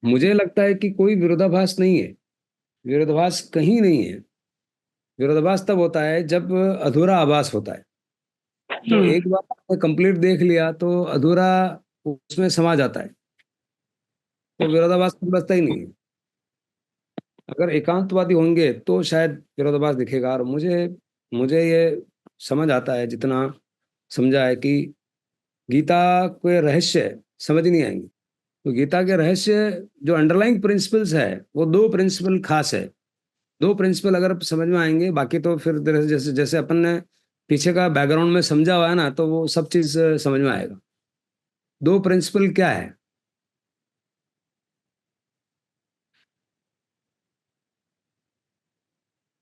मुझे लगता है कि कोई विरोधाभास नहीं है, विरोधाभास कहीं नहीं है। विरोधाभास तब होता है जब अधूरा आभास होता है। तो हम्म। एक बार आपने कंप्लीट देख लिया तो अधूरा उसमें समा जाता है, तो विरोधाभास तो बचता ही नहीं है। अगर एकांतवादी होंगे तो शायद विरोधाभास दिखेगा। और मुझे मुझे ये समझ आता है, जितना समझा है, कि गीता के रहस्य समझ नहीं आएंगे। तो गीता के रहस्य, जो अंडरलाइंग प्रिंसिपल्स है, वो दो प्रिंसिपल खास है। दो प्रिंसिपल अगर समझ में आएंगे, बाकी तो फिर जैसे जैसे अपन ने पीछे का बैकग्राउंड में समझा हुआ है ना, तो वो सब चीज समझ में आएगा। दो प्रिंसिपल क्या है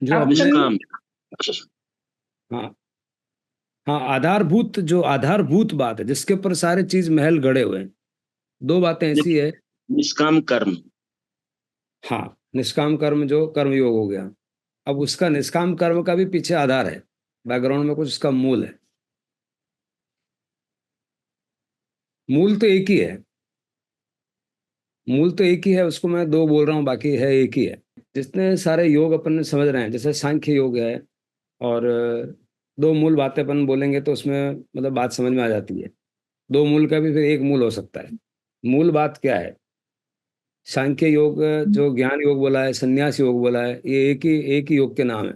जो हमने। एक्चुअली निष्काम। हाँ, हाँ, आधारभूत, जो आधारभूत बात है जिसके ऊपर सारे चीज महल गड़े हुए हैं, दो बातें ऐसी है। निष्काम कर्म। हाँ, निष्काम कर्म जो कर्म योग हो गया। अब उसका निष्काम कर्म का भी पीछे आधार है, बैकग्राउंड में कुछ उसका मूल है। मूल तो एक ही है, मूल तो एक ही है, उसको मैं दो बोल रहा हूँ, बाकी है एक ही है। जितने सारे योग अपन ने समझ रहे हैं, जैसे सांख्य योग है, और दो मूल बातें अपन बोलेंगे तो उसमें मतलब बात समझ में आ जाती है। दो मूल का भी फिर एक मूल हो सकता है। मूल बात क्या है? सांख्य योग, जो ज्ञान योग बोला है, संन्यास योग बोला है, ये एक ही योग के नाम है,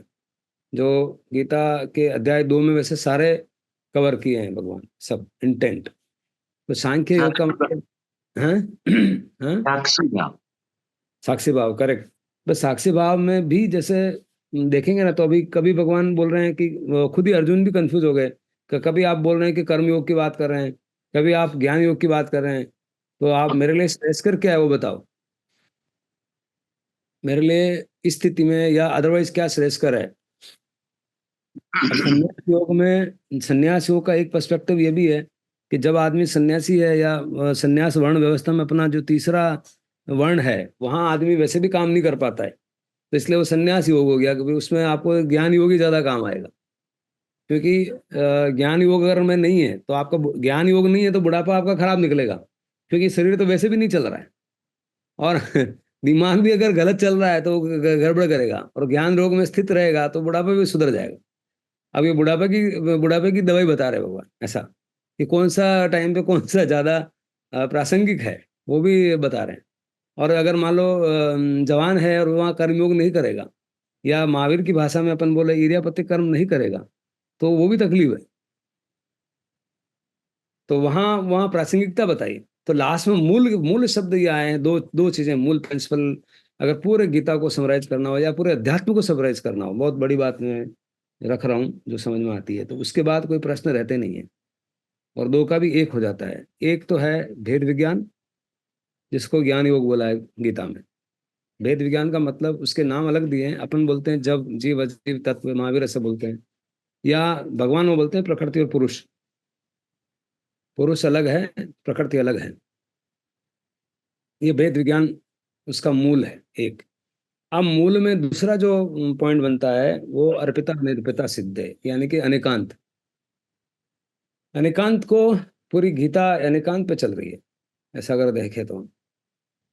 जो गीता के अध्याय 2 में वैसे सारे कवर किए हैं भगवान, सब इंटेंट। तो सांख्य योग का साक्षी मतलब है हाँ, साक्षी भाव। साक्षी भाव, करेक्ट। बस साक्षी भाव में भी जैसे देखेंगे ना, तो अभी कभी भगवान बोल रहे हैं कि खुद ही अर्जुन भी कंफ्यूज हो गए कि कभी आप बोल रहे हैं कि कर्म योग की बात कर रहे हैं, कभी आप ज्ञान योग की बात कर रहे हैं। तो आप मेरे लिए श्रेयस्कर क्या है वो बताओ, मेरे लिए इस स्थिति में, या अदरवाइज क्या श्रेयस्कर है? अब संन्यास योग में, संन्यास योग का एक पर्सपेक्टिव ये भी है कि जब आदमी सन्यासी है, या संन्यास वर्ण व्यवस्था में अपना जो तीसरा वर्ण है, वहां आदमी वैसे भी काम नहीं कर पाता है, तो इसलिए वो संन्यास योग हो गया, क्योंकि उसमें आपको ज्ञान योग ही ज्यादा काम आएगा। क्योंकि ज्ञान योग अगर में नहीं है, तो आपका ज्ञान योग नहीं है तो बुढ़ापा आपका खराब निकलेगा, क्योंकि शरीर तो वैसे भी नहीं चल रहा है। और दिमाग भी अगर गलत चल रहा है तो वो गड़बड़ करेगा, और ज्ञान योग में स्थित रहेगा तो बुढ़ापा भी सुधर जाएगा। अब ये बुढ़ापे की दवाई बता रहे भगवान, ऐसा कि कौन सा टाइम पे कौन सा ज्यादा प्रासंगिक है, वो भी बता रहे हैं। और अगर मान लो जवान है और वहाँ कर्मयोग नहीं करेगा, या महावीर की भाषा में अपन बोले इरियापत्य कर्म नहीं करेगा, तो वो भी तकलीफ है। तो वहाँ वहाँ प्रासंगिकता बताई। तो लास्ट में मूल मूल शब्द ये आए हैं, दो दो चीजें, मूल प्रिंसिपल। अगर पूरे गीता को समराइज करना हो, या पूरे अध्यात्म को समराइज करना हो, बहुत बड़ी बात मैं रख रहा हूँ जो समझ में आती है, तो उसके बाद कोई प्रश्न रहते नहीं है, और दो का भी एक हो जाता है। एक तो है भेद विज्ञान, जिसको ज्ञान योग बोला है गीता में। भेद विज्ञान का मतलब, उसके नाम अलग दिए हैं, अपन बोलते हैं जब जीव अजीव तत्व, महावीर ऐसे बोलते हैं, या भगवान वो बोलते हैं प्रकृति और पुरुष। पुरुष अलग है, प्रकृति अलग है। ये भेद विज्ञान उसका मूल है एक। अब मूल में दूसरा जो पॉइंट बनता है, वो अर्पिता निरपिता सिद्धे, यानी कि अनेकांत। अनेकांत को, पूरी गीता अनेकांत पे चल रही है, ऐसा अगर देखें तो।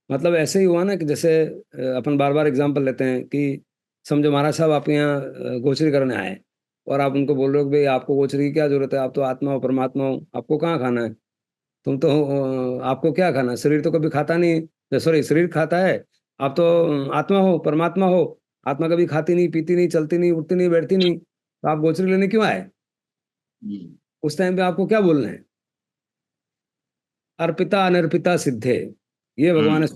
मतलब ऐसे ही हुआ ना, कि जैसे अपन बार बार एग्जांपल लेते हैं कि समझो महाराज साहब आपके यहाँ गोचरी करने आए, और आप उनको बोल रहे हो कि भाई आपको गोचरी की क्या जरूरत है, आप तो आत्मा हो, परमात्मा हो, आपको कहाँ खाना है? तुम तो आपको क्या खाना है? शरीर तो कभी खाता नहीं, सॉरी, शरीर खाता है। आप तो आत्मा हो, परमात्मा हो। आत्मा कभी खाती नहीं, पीती नहीं, चलती नहीं, उठती नहीं, बैठती नहीं, तो आप गोचरी लेने क्यों आए? उस टाइम पे आपको क्या बोलना है? अर्पिता अनर्पिता सिद्धे, ये भगवान ने।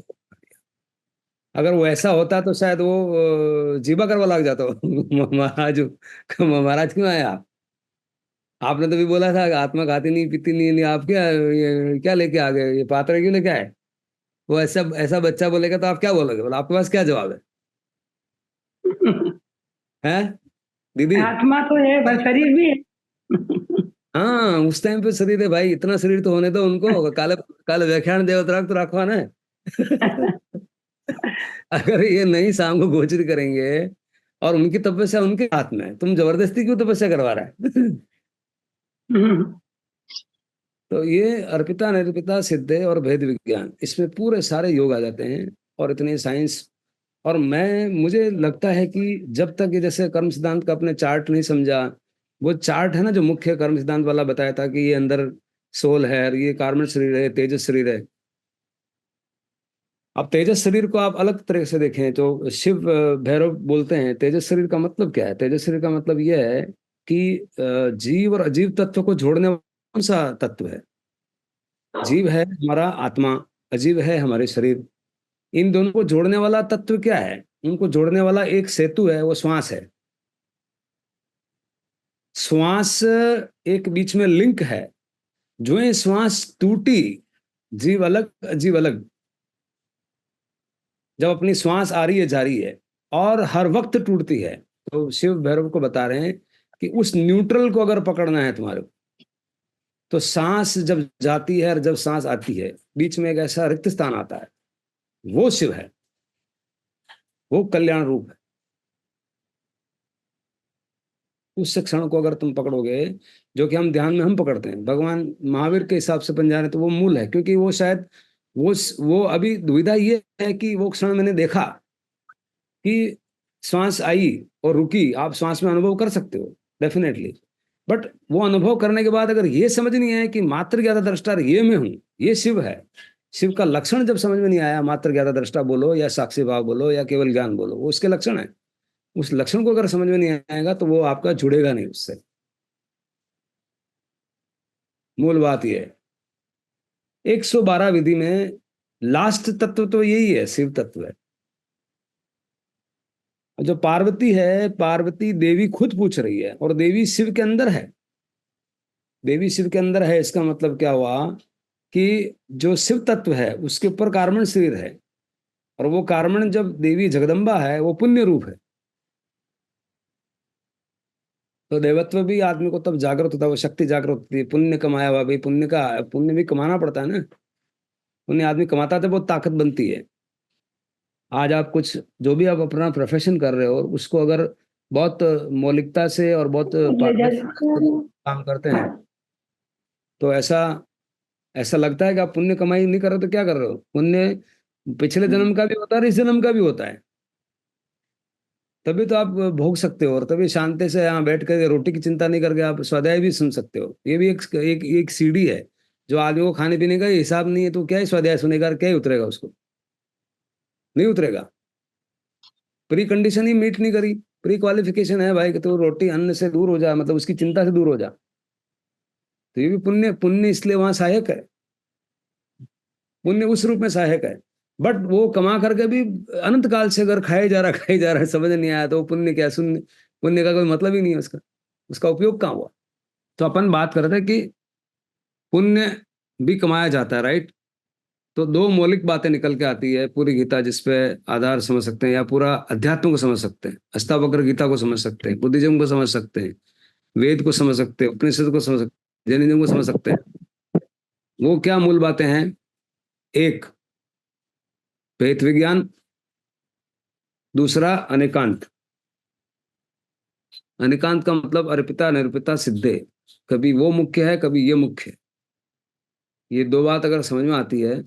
अगर वो ऐसा होता तो शायद वो जीवा करवा लग जाता महाराज, महाराज क्यों आए आप? आपने तो भी बोला था कि आत्मा खाती नहीं, पीती नहीं, नहीं आप क्या, ये क्या लेके आ गए, ये पात्र क्यों लेके आए? वो ऐसा ऐसा बच्चा बोलेगा तो आप क्या बोलोगे? बोला आपके पास क्या जवाब है दीदी? आत्मा तो है, बस शरीर भी है। हाँ, उस टाइम पे शरीर है भाई, इतना शरीर तो होने दो उनको, काले काले व्याख्यान देवतराग तो रखवा ना। अगर ये नहीं शाम को गोचरी करेंगे, और उनकी तपस्या उनके हाथ में है, तुम जबरदस्ती क्यों तपस्या करवा रहा है? तो ये अर्पिता निरूपिता सिद्धे और भेद विज्ञान, इसमें पूरे सारे योग आ जाते हैं और इतनी साइंस। और मुझे लगता है कि जब तक ये जैसे कर्म सिद्धांत का अपने चार्ट नहीं समझा, वो चार्ट है ना जो मुख्य कर्म सिद्धांत वाला बताया था कि ये अंदर सोल है और ये कार्बन शरीर है, तेजस शरीर है। अब तेजस शरीर को आप अलग तरह से देखें तो शिव भैरव बोलते हैं तेजस शरीर का मतलब क्या है। तेजस शरीर का मतलब यह है कि जीव और अजीव तत्व को जोड़ने वाला कौन सा तत्व है। जीव है हमारा आत्मा, अजीव है हमारे शरीर। इन दोनों को जोड़ने वाला तत्व क्या है, उनको जोड़ने वाला एक सेतु है, वो श्वास है। श्वास एक बीच में लिंक है। जो ये श्वास टूटी, जीव अलग अजीव अलग। जब अपनी श्वास आ रही है जा रही है और हर वक्त टूटती है, तो शिव भैरव को बता रहे हैं कि उस न्यूट्रल को अगर पकड़ना है तुम्हारे को, तो सांस जब जाती है और जब सांस आती है, बीच में एक ऐसा रिक्त स्थान आता है, वो शिव है, वो कल्याण रूप है। उस क्षण को अगर तुम पकड़ोगे, जो कि हम ध्यान में हम पकड़ते हैं, भगवान महावीर के हिसाब से पंजाने तो वो मूल है, क्योंकि वो शायद वो अभी दुविधा ये है कि वो क्षण मैंने देखा कि श्वास आई और रुकी। आप श्वास में अनुभव कर सकते हो डेफिनेटली, बट वो अनुभव करने के बाद अगर ये समझ नहीं आया कि मात्र ज्ञाता दृष्टा ये मैं हूं, ये शिव है। शिव का लक्षण जब समझ में नहीं आया, मात्र ज्ञाता दृष्टा बोलो या साक्षी भाव बोलो या केवल ज्ञान बोलो, वो उसके लक्षण है। उस लक्षण को अगर समझ में नहीं आएगा तो वो आपका जुड़ेगा नहीं उससे। मूल बात यह है 112 विधि में लास्ट तत्व तो यही है, शिव तत्व है। जो पार्वती है, पार्वती देवी खुद पूछ रही है और देवी शिव के अंदर है। देवी शिव के अंदर है, इसका मतलब क्या हुआ कि जो शिव तत्व है उसके ऊपर कार्बन शरीर है, और वो कार्बन जब देवी जगदम्बा है वो पुण्य रूप है। तो देवत्व भी आदमी को तब जागृत होता है, वो शक्ति जागृत होती है। पुण्य कमाया हुआ भाई, पुण्य भी कमाना पड़ता है ना। पुण्य आदमी कमाता है तो बहुत ताकत बनती है। आज आप कुछ जो भी आप अपना प्रोफेशन कर रहे हो उसको अगर बहुत मौलिकता से और बहुत पारदर्शिता से काम करते हैं, तो ऐसा ऐसा लगता है कि आप पुण्य कमाई नहीं कर रहे हो तो क्या कर रहे हो। पुण्य पिछले जन्म का भी होता है और इस जन्म का भी होता है। तभी तो आप भोग सकते हो, और तभी शांति से यहाँ बैठ कर रोटी की चिंता नहीं करके आप स्वाध्याय भी सुन सकते हो। ये भी एक सीढ़ी है। जो आदमी को खाने पीने का हिसाब नहीं है तो क्या ही स्वाध्याय सुनेगा, क्या ही उतरेगा उसको, नहीं उतरेगा। प्री कंडीशन ही मीट नहीं करी, प्री क्वालिफिकेशन है भाई कि तो रोटी अन्न से दूर हो जा, मतलब उसकी चिंता से दूर हो जा। तो ये भी पुण्य, पुण्य इसलिए वहां सहायक है। पुण्य उस रूप में सहायक है। बट वो कमा करके भी अनंत काल से अगर खाए जा रहा है, समझ नहीं आया तो वो पुण्य क्या, शून्य। पुण्य का कोई मतलब ही नहीं है उसका, उसका उपयोग कहाँ हुआ। तो अपन बात कर रहे थे कि पुण्य भी कमाया जाता है, राइट। तो दो मौलिक बातें निकल के आती है पूरी गीता, जिसपे आधार समझ सकते हैं, या पूरा अध्यात्म को समझ सकते हैं। अष्टावक्र गीता को समझ सकते हैं, बुद्धिज्म को समझ सकते हैं, वेद को समझ सकते हैं, उपनिषद को समझ सकते हैं, जैनिज्म को समझ सकते हैं। वो क्या मूल बातें हैं। एक, द्वैत विज्ञान। दूसरा, अनेकांत। अनेकांत का मतलब अर्पिता निरूपिता सिद्धे। कभी वो मुख्य है, कभी ये मुख्य है। ये दो बात अगर समझ में आती है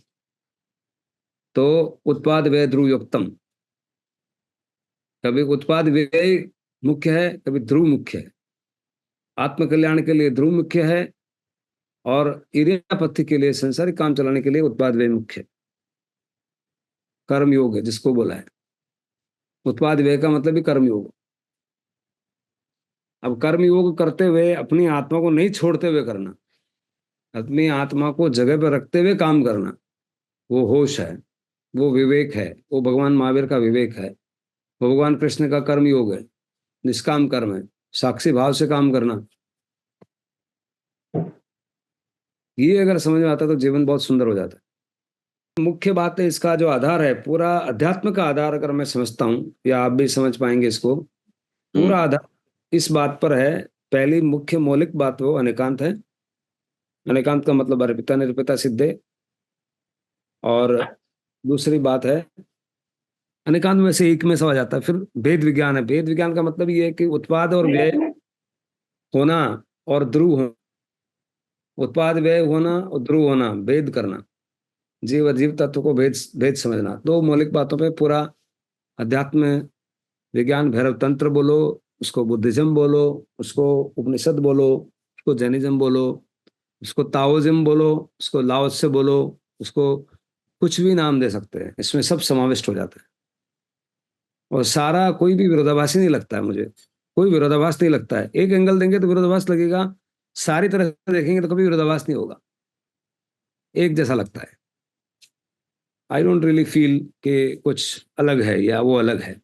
तो उत्पाद व्यय ध्रुव युक्तम। कभी उत्पाद व्यय मुख्य है, कभी ध्रुव मुख्य है। आत्मकल्याण के लिए ध्रुव मुख्य है, और इरियापत्ति के लिए, संसारिक काम चलाने के लिए उत्पाद व्यय मुख्य है। कर्म योग है जिसको बोला है। उत्पाद व्यय का मतलब ही कर्म योग। अब कर्म योग करते हुए अपनी आत्मा को नहीं छोड़ते हुए करना, अपनी आत्मा को जगह पर रखते हुए काम करना, वो होश है, वो विवेक है, वो भगवान महावीर का विवेक है, वो भगवान कृष्ण का कर्म योग है, निष्काम कर्म है, साक्षी भाव से काम करना। ये अगर समझ में आता तो जीवन बहुत सुंदर हो जाता है। मुख्य बात है, इसका जो आधार है, पूरा अध्यात्म का आधार अगर मैं समझता हूँ, या आप भी समझ पाएंगे इसको, पूरा आधार इस बात पर है। पहली मुख्य मौलिक बात वो अनेकांत है। अनेकांत का मतलब अर्पिता निरूपिता सिद्धे। और दूसरी बात है, अनेकांत में से एक में समझ आता है। फिर भेद विज्ञान है। भेद विज्ञान का मतलब ये है कि उत्पाद और व्यय होना और ध्रुव होना, उत्पाद व्यय होना और ध्रुव होना, भेद करना, जीव अजीव तत्व को भेद भेद समझना। दो मौलिक बातों पे पूरा अध्यात्म विज्ञान, भैरव तंत्र बोलो, उसको बुद्धिज्म बोलो, उसको उपनिषद बोलो, उसको जैनिज्म बोलो, उसको ताओइज्म बोलो, उसको लाओत्से बोलो, उसको कुछ भी नाम दे सकते हैं, इसमें सब समाविष्ट हो जाता है। और सारा कोई भी विरोधाभासी नहीं लगता है मुझे, कोई विरोधाभास नहीं लगता है। एक एंगल देंगे तो विरोधाभास लगेगा, सारी तरह से देखेंगे तो कभी विरोधाभास नहीं होगा, एक जैसा लगता है। आई डोंट रियली फील कि कुछ अलग है या वो अलग है।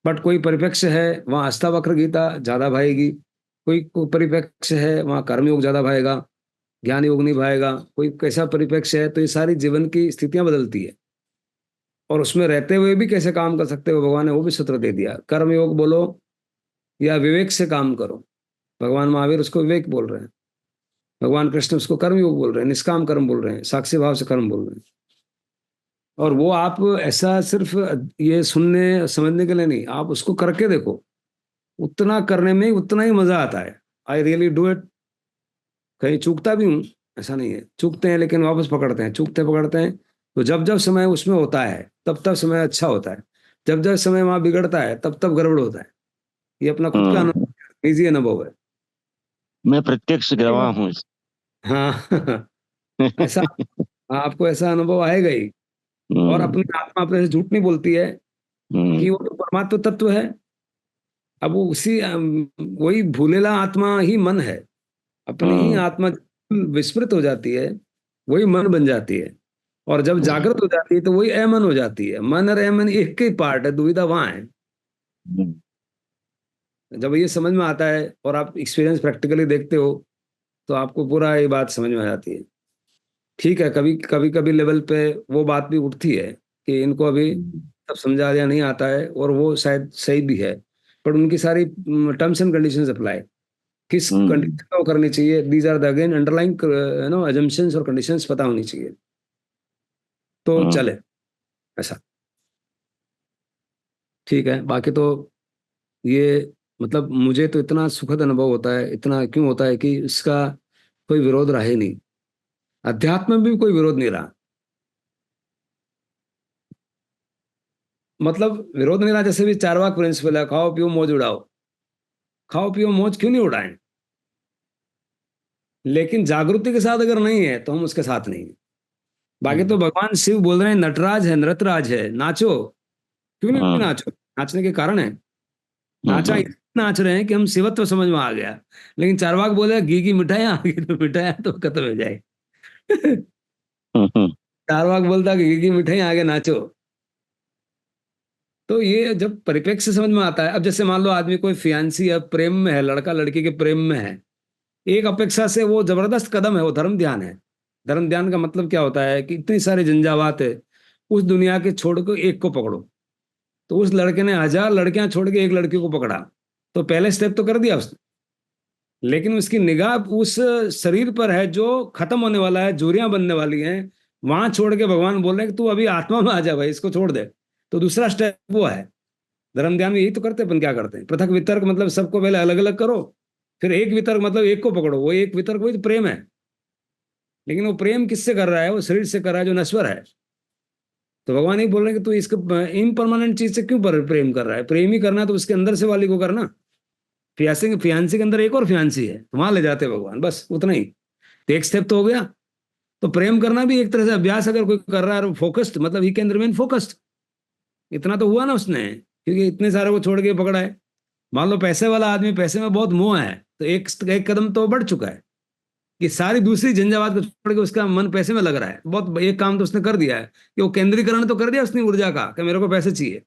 बट कोई परिप्रेक्ष्य है वहाँ अष्टावक्र गीता ज्यादा भाएगी, कोई परिप्रेक्ष्य है वहाँ कर्मयोग ज्यादा भाएगा, ज्ञान योग नहीं भाएगा। कोई कैसा परिप्रेक्ष्य है, तो ये सारी जीवन की स्थितियां बदलती है, और उसमें रहते हुए भी कैसे काम कर सकते हो भगवान ने वो भी सूत्र दे दिया। कर्म योग बोलो या विवेक से काम करो, भगवान महावीर उसको विवेक बोल रहे हैं, भगवान कृष्ण उसको कर्म योग बोल रहे हैं, निष्काम कर्म बोल रहे हैं, साक्षी भाव से कर्म बोल रहे हैं। और वो आप ऐसा सिर्फ ये सुनने समझने के लिए नहीं, आप उसको करके देखो, उतना करने में उतना ही मजा आता है। I really do it. कहीं चूकता भी हूँ, ऐसा नहीं है, चूकते हैं लेकिन वापस पकड़ते हैं, चूकते पकड़ते हैं। तो जब जब समय उसमें होता है तब तब समय अच्छा होता है, जब जब समय वहां बिगड़ता है तब तब गड़बड़ होता है। ये अपना खुद का हम्म। अनुभव, निजी अनुभव है। मैं प्रत्यक्ष गवाह हूँ हाँ। ऐसा आपको ऐसा अनुभव आएगा ही। और हम्म। अपनी आत्मा अपने से झूठ नहीं बोलती है हम्म। कि वो तो परमात्म तत्व है। अब वो उसी वही भूलेला आत्मा ही मन है, अपनी ही हम्म। आत्मा विस्मृत हो जाती है, वही मन बन जाती है। और जब जागृत हो जाती है तो वही अमन हो जाती है। मन और अमन एक ही पार्ट है, दुविधा वहां है। हम्म। जब ये समझ में आता है और आप एक्सपीरियंस प्रैक्टिकली देखते हो तो आपको पूरा ये बात समझ में आ जाती है। ठीक है, कभी कभी कभी लेवल पे वो बात भी उठती है कि इनको अभी सब समझा या नहीं आता है, और वो शायद सही भी है। पर उनकी सारी टर्म्स एंड कंडीशंस अप्लाई, किस हम्म। कंडीशन को करनी चाहिए, these are the again underlying assumptions और कंडीशंस पता होनी चाहिए तो हम्म। चले ऐसा। ठीक है, बाकी तो ये मतलब मुझे तो इतना सुखद अनुभव होता है, इतना क्यों होता है कि इसका कोई विरोध रहा ही नहीं। अध्यात्म में भी कोई विरोध नहीं रहा, मतलब विरोध नहीं रहा। जैसे भी चारवाक प्रिंसिपल है, खाओ पियो मौज उड़ाओ, खाओ पियो मौज क्यों नहीं उड़ाएं, लेकिन जागृति के साथ अगर नहीं है तो हम उसके साथ नहीं है। बाकी तो भगवान शिव बोल रहे हैं नटराज है, नृतराज है, नाचो, क्यों नहीं हम्म। नाचो। नाचने के कारण है, नाचा हम्म। इसलिए नाच रहे हैं कि हम शिवत्व समझ में आ गया। लेकिन चारवाक बोले घी की मिठाइयाँ आ गई तो मिठाइयाँ तो खत्म हो जाए। हम्म। चारवाक बोलता कि घी की मिठाइयाँ आगे नाचो। तो ये जब परिप्रेक्ष्य समझ में आता है, अब जैसे मान लो आदमी कोई फियांसी है, प्रेम में है, लड़का लड़की के प्रेम में है, एक अपेक्षा से वो जबरदस्त कदम है, वो धर्म ध्यान है। धर्म ध्यान का मतलब क्या होता है कि इतनी सारी झंझावात है, उस दुनिया के छोड़ के एक को पकड़ो। तो उस लड़के ने 1000 लड़कियां छोड़ के एक लड़की को पकड़ा, तो पहले स्टेप तो कर दिया उसने, लेकिन उसकी निगाह उस शरीर पर है जो खत्म होने वाला है, जोरियां बनने वाली हैं। वहां छोड़ के भगवान बोल रहे हैं कि तू अभी आत्मा में आ जा भाई, इसको छोड़ दे। तो दूसरा स्टेप वो है। धर्म ध्यान में यही तो करते हैं अपन, क्या करते हैं, पृथक वितर्क मतलब सबको पहले अलग अलग करो, फिर एक वितर्क मतलब एक को पकड़ो। वो एक वितर्क वही तो प्रेम है। लेकिन वो प्रेम किससे कर रहा है, वो शरीर से कर रहा है जो नश्वर है। तो भगवान ही बोल रहे हैं कि तू इसको इम्परमानेंट चीज से क्यों प्रेम कर रहा है। प्रेम ही करना है तो उसके अंदर से वाली को करना। फियांसी फियांसी के अंदर एक और फियांसी है, तो वहां ले जाते हैं भगवान, बस उतना ही। तो एक स्टेप तो हो गया। तो प्रेम करना भी एक तरह से अभ्यास, अगर कोई कर रहा है फोकस्ड, मतलब ही कैन रिमेन फोकस्ड। इतना तो हुआ ना उसने, क्योंकि इतने सारे को छोड़ के पकड़ा है। मान लो पैसे वाला आदमी, पैसे में बहुत मोह है, तो एक कदम तो बढ़ चुका है कि सारी दूसरी झंझावात को छोड़ के उसका मन पैसे में लग रहा है। बहुत एक काम तो उसने कर दिया है कि वो केंद्रीकरण तो कर दिया उसने ऊर्जा का, कि मेरे को पैसे चाहिए।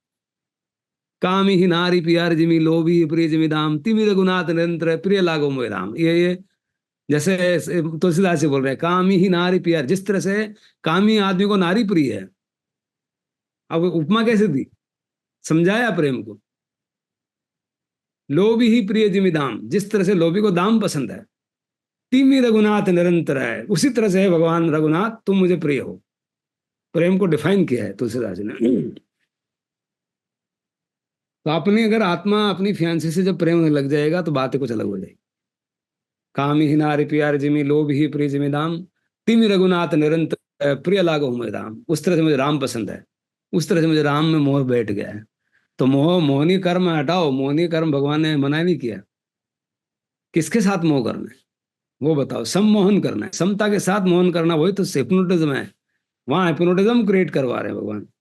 कामी ही नारी प्यार जिमी लोभी प्रिय जिमी दाम तिमी रघुनाथ निरंतर प्रिय लागो मोहि राम। ये जैसे तुलसीदास जी बोल रहे हैं, कामी ही नारी प्यार, जिस तरह से कामी आदमी को नारी प्रिय है। अब उपमा कैसे दी, समझाया प्रेम को। लोभी ही प्रिय जिमी दाम, जिस तरह से लोभी को दाम पसंद है, तिमी रघुनाथ निरंतर है, उसी तरह से है भगवान रघुनाथ, तुम मुझे प्रिय हो। प्रेम को डिफाइन किया है तुलसीदास जी ने। तो अपनी अगर आत्मा अपनी फियांसी से जब प्रेम होने लग जाएगा तो बात ही कुछ अलग हो जाएगी। काम ही नारी प्यार जिमी लोभ ही प्रिय जिमी दाम तिमी रघुनाथ निरंतर प्रिय लागो हुए राम। उस तरह से मुझे राम पसंद है, उस तरह से मुझे राम में मोह बैठ गया है। तो मोहनी कर्म हटाओ, मोहनी कर्म भगवान ने मना नहीं किया। किसके साथ मोह करना है वो बताओ। सम्मोहन करना है, समता के साथ मोहन करना, वही तो हिप्नोटिज्म है। वहां हिप्नोटिज्म क्रिएट करवा रहे हैं भगवान।